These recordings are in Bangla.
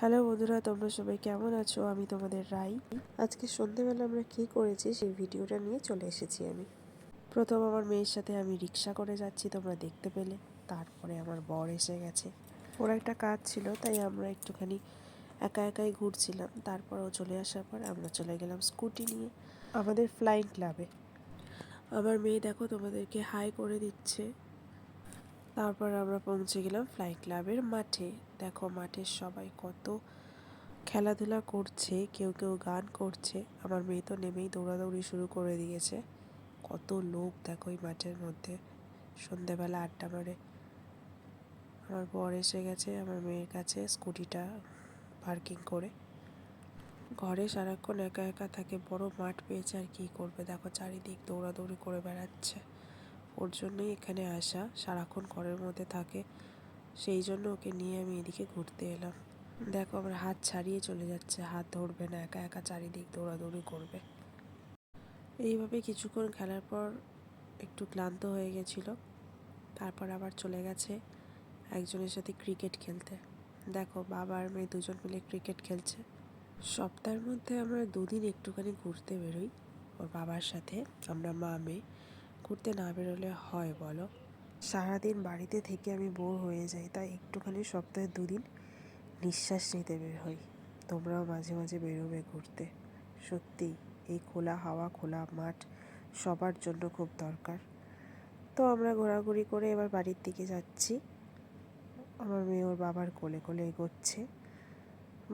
হ্যালো বন্ধুরা, তোমরা সবাই কেমন আছো? আমি তোমাদের রাই। আজকে সন্ধ্যেবেলা আমরা কী করেছি সেই ভিডিওটা নিয়ে চলে এসেছি আমি। প্রথম আমার মেয়ের সাথে আমি রিক্সা করে যাচ্ছি, তোমরা দেখতে পেলে। তারপরে আমার বর এসে গেছে, ওর একটা কাজ ছিল, তাই আমরা একটুখানি একা একাই ঘুরছিলাম। তারপর ও চলে আসার পর আমরা চলে গেলাম স্কুটি নিয়ে আমাদের ফ্লাইং ক্লাবে। আমার মেয়ে দেখো তোমাদেরকে হাই করে দিচ্ছে। তারপর আমরা পৌঁছে গেলাম ফ্লাই ক্লাবের মাঠে। দেখো মাঠের সবাই কত খেলাধুলা করছে, কেউ কেউ গান করছে। আমার মেয়ে তো নেমেই দৌড়াদৌড়ি শুরু করে দিয়েছে। কত লোক দেখো এই মাঠের মধ্যে, সন্ধেবেলা আড্ডা মারে। আমার বর এসে গেছে আমার মেয়ের কাছে স্কুটিটা পার্কিং করে। ঘরে সারাক্ষণ একা একা থাকে, বড় মাঠ পেয়েছে আর কি করবে। দেখো চারিদিক দৌড়াদৌড়ি করে বেড়াচ্ছে। ওর জন্যই এখানে আসা, সারাক্ষণ ঘরের মধ্যে থাকে, সেই জন্য ওকে নিয়ে আমি এদিকে ঘুরতে এলাম। দেখো আমার হাত ছাড়িয়ে চলে যাচ্ছে, হাত ধরবে না, একা একা চারিদিক দৌড়াদৌড়ি করবে। এইভাবে কিছুক্ষণ খেলার পর একটু ক্লান্ত হয়ে গেছিল। তারপর আবার চলে গেছে একজনের সাথে ক্রিকেট খেলতে। দেখো বাবা আর মেয়ে দুজন মিলে ক্রিকেট খেলছে। সপ্তাহের মধ্যে আমরা দুদিন একটুখানি ঘুরতে বেরোই ওর বাবার সাথে। আমরা মা মেয়ে ঘুরতে না বেরোলে হয় বলো? সারাদিন বাড়িতে থেকে আমি বোর হয়ে যাই, তাই একটুখানি সপ্তাহে দুদিন নিঃশ্বাস নিতে বের হই। তোমরাও মাঝে মাঝে বেরোবে ঘুরতে। সত্যি এই খোলা হাওয়া, খোলা মাঠ সবার জন্য খুব দরকার। তো আমরা ঘোরাঘুরি করে এবার বাড়ির দিকে যাচ্ছি। আমার মেয়ে ওর বাবার কোলে কোলে এগোচ্ছে,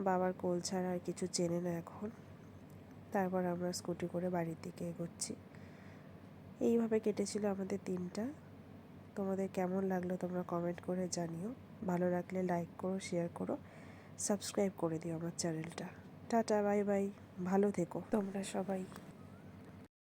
বাবার কোল ছাড়া আর কিছু চেনে না এখন। তারপর আমরা স্কুটি করে বাড়ির দিকে এগোচ্ছি। এইভাবে কেটেছিল আমাদের দিনটা। তোমাদের কেমন লাগলো তোমরা কমেন্ট করে জানিও। ভালো লাগলে লাইক করো, শেয়ার করো, সাবস্ক্রাইব করে দিও আমার চ্যানেলটা। টাটা, বাই বাই, ভালো থেকো তোমরা সবাই।